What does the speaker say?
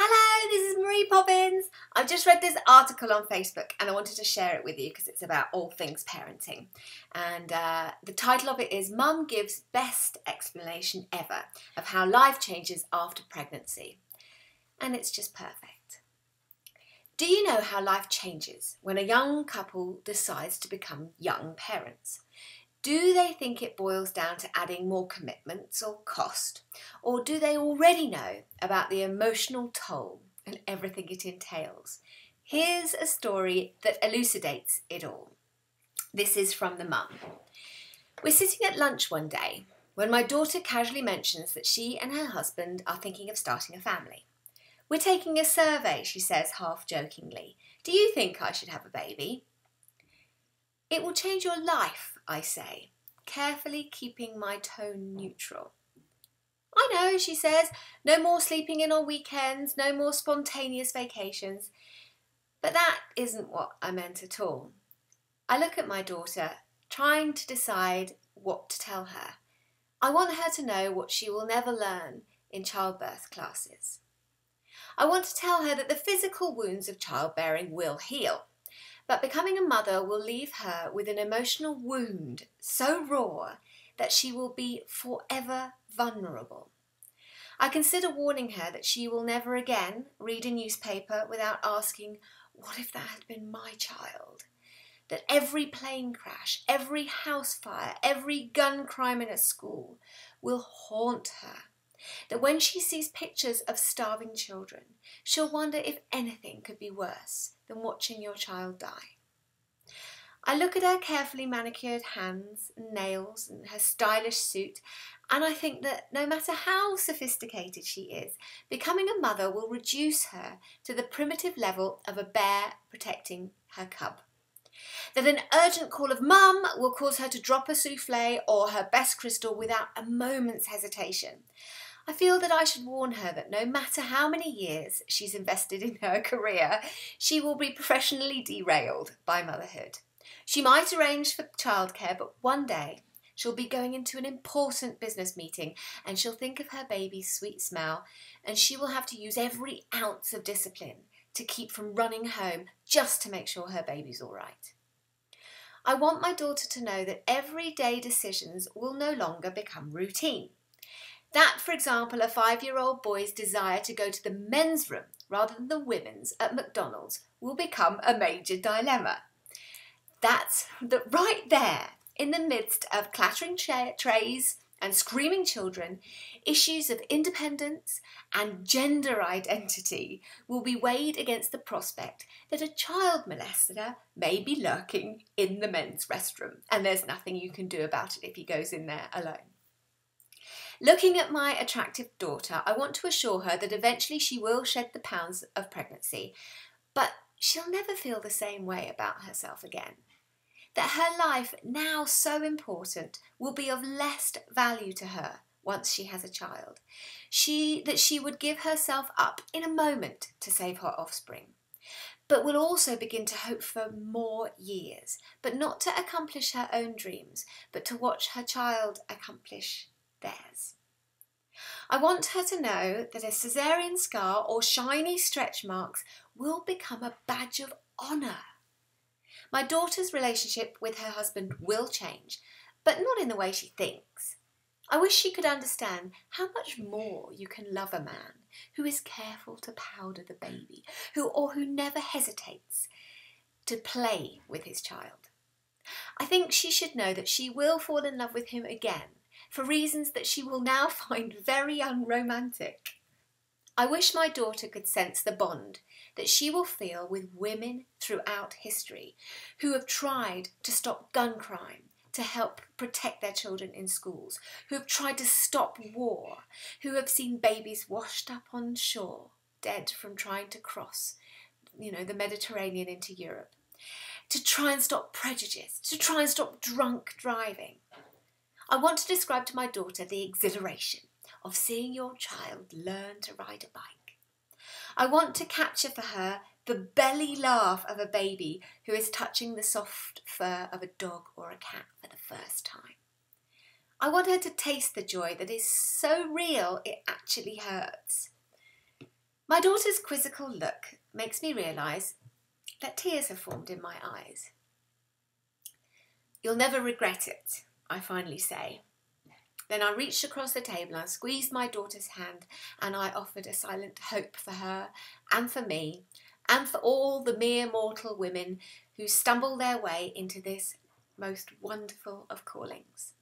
Hello, this is Marie Poppins. I've just read this article on Facebook and I wanted to share it with you because it's about all things parenting. And the title of it is Mum Gives Best Explanation Ever of How Life Changes After Pregnancy. And it's just perfect. Do you know how life changes when a young couple decides to become young parents? Do they think it boils down to adding more commitments or cost? Or do they already know about the emotional toll and everything it entails? Here's a story that elucidates it all. This is from the mum. We're sitting at lunch one day when my daughter casually mentions that she and her husband are thinking of starting a family. We're taking a survey, she says half jokingly. Do you think I should have a baby? It will change your life, I say, carefully keeping my tone neutral. I know, she says, no more sleeping in on weekends, no more spontaneous vacations. But that isn't what I meant at all. I look at my daughter, trying to decide what to tell her. I want her to know what she will never learn in childbirth classes. I want to tell her that the physical wounds of childbearing will heal. But becoming a mother will leave her with an emotional wound so raw that she will be forever vulnerable. I consider warning her that she will never again read a newspaper without asking, what if that had been my child? That every plane crash, every house fire, every gun crime in a school will haunt her. That when she sees pictures of starving children, she'll wonder if anything could be worse than watching your child die. I look at her carefully manicured hands and nails and her stylish suit, and I think that no matter how sophisticated she is, becoming a mother will reduce her to the primitive level of a bear protecting her cub. That an urgent call of mum will cause her to drop a souffle or her best crystal without a moment's hesitation. I feel that I should warn her that no matter how many years she's invested in her career, she will be professionally derailed by motherhood. She might arrange for childcare, but one day she'll be going into an important business meeting and she'll think of her baby's sweet smell and she will have to use every ounce of discipline to keep from running home just to make sure her baby's all right. I want my daughter to know that everyday decisions will no longer become routine. That, for example, a 5-year-old boy's desire to go to the men's room rather than the women's at McDonald's will become a major dilemma. That's right there, in the midst of clattering trays and screaming children, issues of independence and gender identity will be weighed against the prospect that a child molester may be lurking in the men's restroom, and there's nothing you can do about it if he goes in there alone. Looking at my attractive daughter, I want to assure her that eventually she will shed the pounds of pregnancy, but she'll never feel the same way about herself again. That her life, now so important, will be of less value to her once she has a child. That she would give herself up in a moment to save her offspring, but will also begin to hope for more years, but not to accomplish her own dreams, but to watch her child accomplish theirs. I want her to know that a caesarean scar or shiny stretch marks will become a badge of honour. My daughter's relationship with her husband will change, but not in the way she thinks. I wish she could understand how much more you can love a man who is careful to powder the baby, who never hesitates to play with his child. I think she should know that she will fall in love with him again, for reasons that she will now find very unromantic. I wish my daughter could sense the bond that she will feel with women throughout history who have tried to stop gun crime, to help protect their children in schools, who have tried to stop war, who have seen babies washed up on shore, dead from trying to cross, the Mediterranean into Europe, to try and stop prejudice, to try and stop drunk driving. I want to describe to my daughter the exhilaration of seeing your child learn to ride a bike. I want to capture for her the belly laugh of a baby who is touching the soft fur of a dog or a cat for the first time. I want her to taste the joy that is so real it actually hurts. My daughter's quizzical look makes me realise that tears have formed in my eyes. "You'll never regret it," I finally say. Then I reached across the table and I squeezed my daughter's hand and I offered a silent hope for her and for me and for all the mere mortal women who stumble their way into this most wonderful of callings.